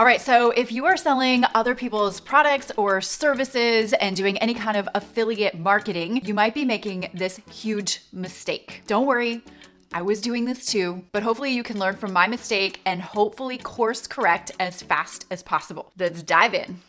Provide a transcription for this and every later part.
All right, so if you are selling other people's products or services and doing any kind of affiliate marketing, you might be making this huge mistake. Don't worry, I was doing this too, but hopefully you can learn from my mistake and hopefully course correct as fast as possible. Let's dive in.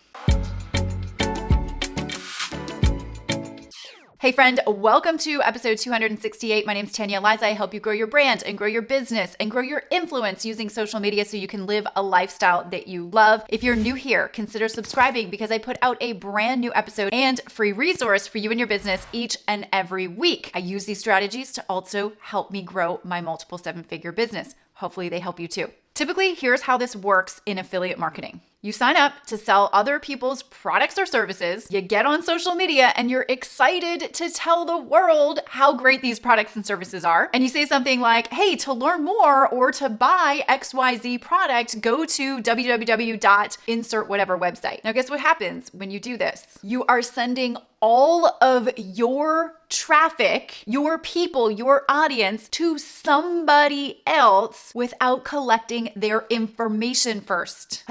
Hey friend, welcome to episode 268. My name's Tanya, Aliza. I help you grow your brand and grow your business and grow your influence using social media so you can live a lifestyle that you love. If you're new here, consider subscribing because I put out a brand new episode and free resource for you and your business each and every week. I use these strategies to also help me grow my multiple seven-figure business. Hopefully they help you too. Typically, here's how this works in affiliate marketing. You sign up to sell other people's products or services, you get on social media and you're excited to tell the world how great these products and services are. And you say something like, hey, to learn more or to buy XYZ product, go to www.insert whatever website. Now guess what happens when you do this? You are sending all of your traffic, your people, your audience to somebody else without collecting their information first.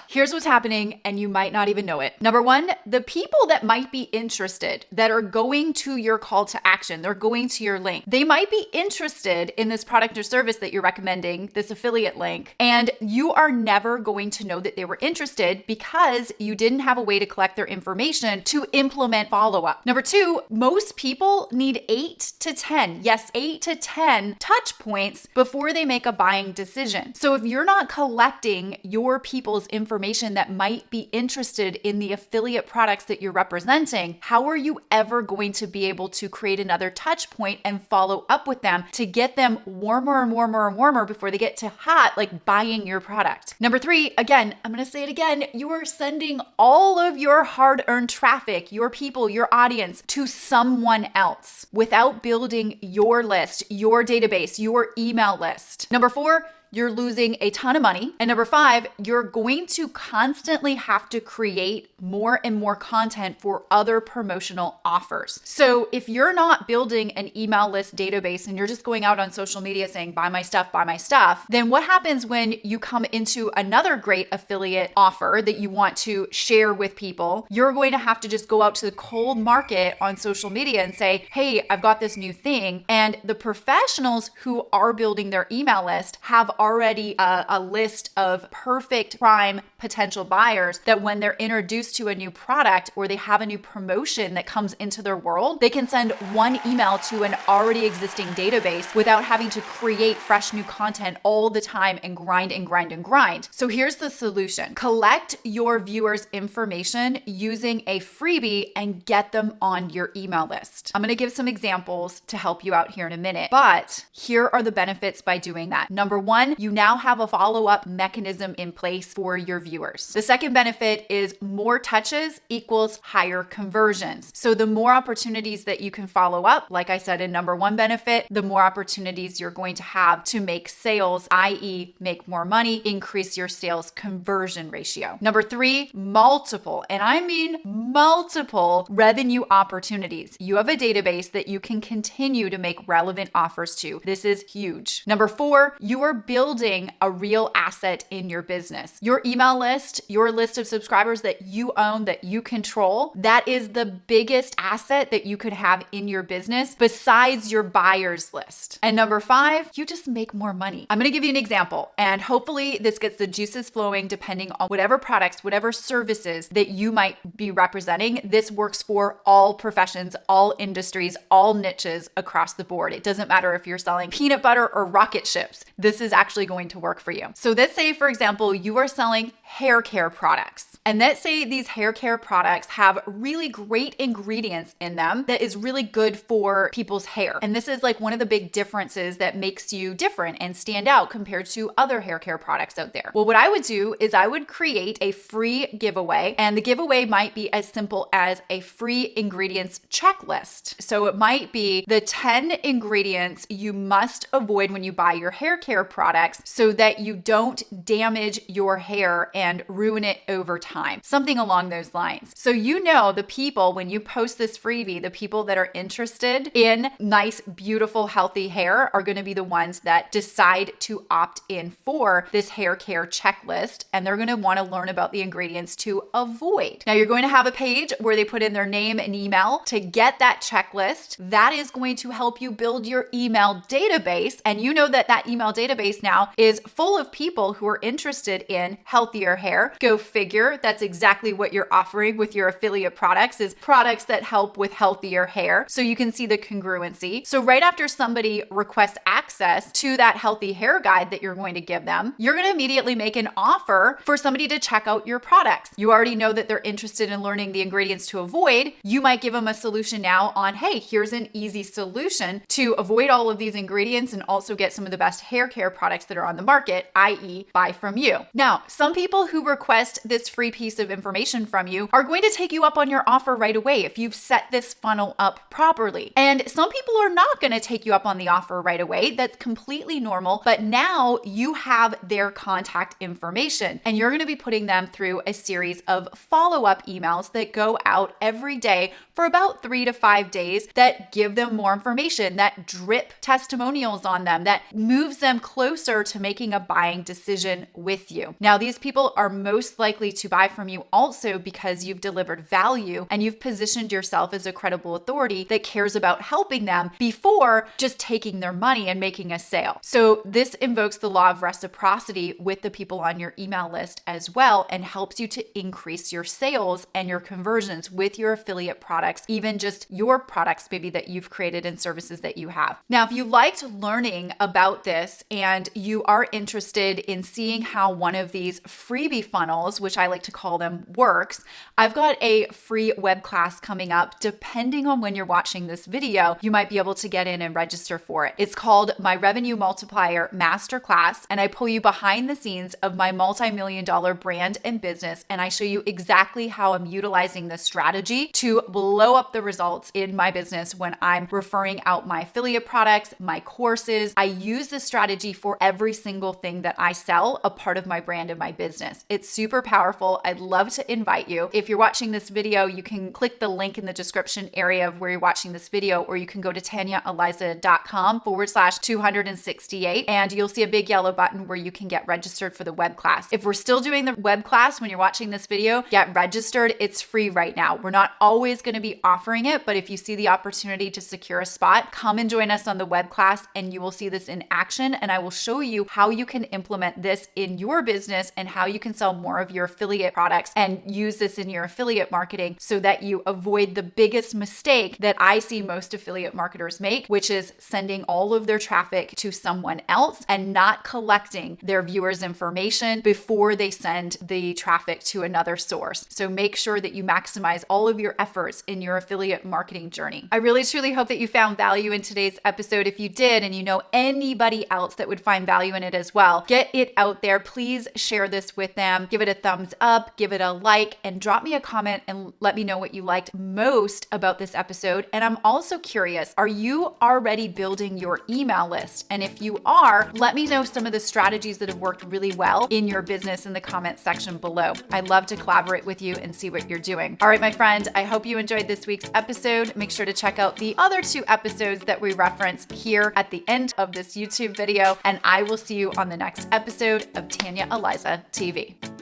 Here's what's happening, and you might not even know it. Number one, the people that might be interested, that are going to your call to action, they're going to your link, they might be interested in this product or service that you're recommending, this affiliate link, and you are never going to know that they were interested because you didn't have a way to collect their information to implement follow-up. Number two, most people need 8 to 10 touch points before they make a buying decision. So if you're not collecting your people's information that might be interested in the affiliate products that you're representing, how are you ever going to be able to create another touch point and follow up with them to get them warmer and warmer and warmer before they get to hot, like buying your product? Number three, again, I'm going to say it again, you are sending all of your hard-earned traffic, your people, your audience to someone else without building your list, your database, your email list. Number four, you're losing a ton of money. And number five, you're going to constantly have to create more and more content for other promotional offers. So if you're not building an email list database and you're just going out on social media saying, buy my stuff, then what happens when you come into another great affiliate offer that you want to share with people? You're going to have to just go out to the cold market on social media and say, hey, I've got this new thing. And the professionals who are building their email list have already a list of perfect prime potential buyers that when they're introduced to a new product or they have a new promotion that comes into their world, they can send one email to an already existing database without having to create fresh new content all the time and grind and grind and grind. So here's the solution. Collect your viewers' information using a freebie and get them on your email list. I'm going to give some examples to help you out here in a minute, but here are the benefits by doing that. Number one, you now have a follow-up mechanism in place for your viewers. The second benefit is more touches equals higher conversions. So the more opportunities that you can follow up, like I said in number one benefit, the more opportunities you're going to have to make sales, i.e. make more money, increase your sales conversion ratio. Number three, multiple, and I mean multiple revenue opportunities. You have a database that you can continue to make relevant offers to. This is huge. Number four, you are building a real asset in your business. Your email list, your list of subscribers that you own, that you control, that is the biggest asset that you could have in your business besides your buyers list. And number five, you just make more money. I'm going to give you an example, and hopefully this gets the juices flowing depending on whatever products, whatever services that you might be representing. This works for all professions, all industries, all niches across the board. It doesn't matter if you're selling peanut butter or rocket ships. This is actually going to work for you. So let's say, for example, you are selling hair care products. And let's say these hair care products have really great ingredients in them that is really good for people's hair. And this is like one of the big differences that makes you different and stand out compared to other hair care products out there. Well, what I would do is I would create a free giveaway, and the giveaway might be as simple as a free ingredients checklist. So it might be the 10 ingredients you must avoid when you buy your hair care product products so that you don't damage your hair and ruin it over time. Something along those lines. So you know the people, when you post this freebie, the people that are interested in nice, beautiful, healthy hair are going to be the ones that decide to opt in for this hair care checklist, and they're going to want to learn about the ingredients to avoid. Now, you're going to have a page where they put in their name and email to get that checklist. That is going to help you build your email database, and you know that that email database now is full of people who are interested in healthier hair. Go figure, that's exactly what you're offering with your affiliate products, is products that help with healthier hair. So you can see the congruency. So right after somebody requests access to that healthy hair guide that you're going to give them, you're going to immediately make an offer for somebody to check out your products. You already know that they're interested in learning the ingredients to avoid. You might give them a solution now on, hey, here's an easy solution to avoid all of these ingredients and also get some of the best hair care products that are on the market, i.e. buy from you. Now, some people who request this free piece of information from you are going to take you up on your offer right away if you've set this funnel up properly. And some people are not going to take you up on the offer right away. That's completely normal. But now you have their contact information, and you're going to be putting them through a series of follow-up emails that go out every day for about 3 to 5 days that give them more information, that drip testimonials on them, that moves them closer to making a buying decision with you. Now, these people are most likely to buy from you also because you've delivered value and you've positioned yourself as a credible authority that cares about helping them before just taking their money and making a sale. So this invokes the law of reciprocity with the people on your email list as well, and helps you to increase your sales and your conversions with your affiliate products, even just your products maybe that you've created and services that you have. Now, if you liked learning about this and you are interested in seeing how one of these freebie funnels, which I like to call them, works, I've got a free web class coming up. Depending on when you're watching this video, you might be able to get in and register for it. It's called my Revenue Multiplier Masterclass, and I pull you behind the scenes of my multi-million-dollar brand and business, and I show you exactly how I'm utilizing this strategy to blow up the results in my business when I'm referring out my affiliate products, my courses. I use this strategy for every single thing that I sell, a part of my brand and my business. It's super powerful. I'd love to invite you. If you're watching this video, you can click the link in the description area of where you're watching this video, or you can go to tanyaaliza.com/268, and you'll see a big yellow button where you can get registered for the web class. If we're still doing the web class when you're watching this video, get registered. It's free right now. We're not always going to be offering it, but if you see the opportunity to secure a spot, come and join us on the web class and you will see this in action, and I will show you how you can implement this in your business and how you can sell more of your affiliate products and use this in your affiliate marketing so that you avoid the biggest mistake that I see most affiliate marketers make, which is sending all of their traffic to someone else and not collecting their viewers' information before they send the traffic to another source. So make sure that you maximize all of your efforts in your affiliate marketing journey. I really truly hope that you found value in today's episode. If you did, and you know anybody else that would find value in it as well, get it out there. Please share this with them. Give it a thumbs up, give it a like, and drop me a comment and let me know what you liked most about this episode. And I'm also curious, are you already building your email list? And if you are, let me know some of the strategies that have worked really well in your business in the comment section below. I'd love to collaborate with you and see what you're doing. All right, my friend, I hope you enjoyed this week's episode. Make sure to check out the other 2 episodes that we reference here at the end of this YouTube video, and I will see you on the next episode of Tanya Aliza TV.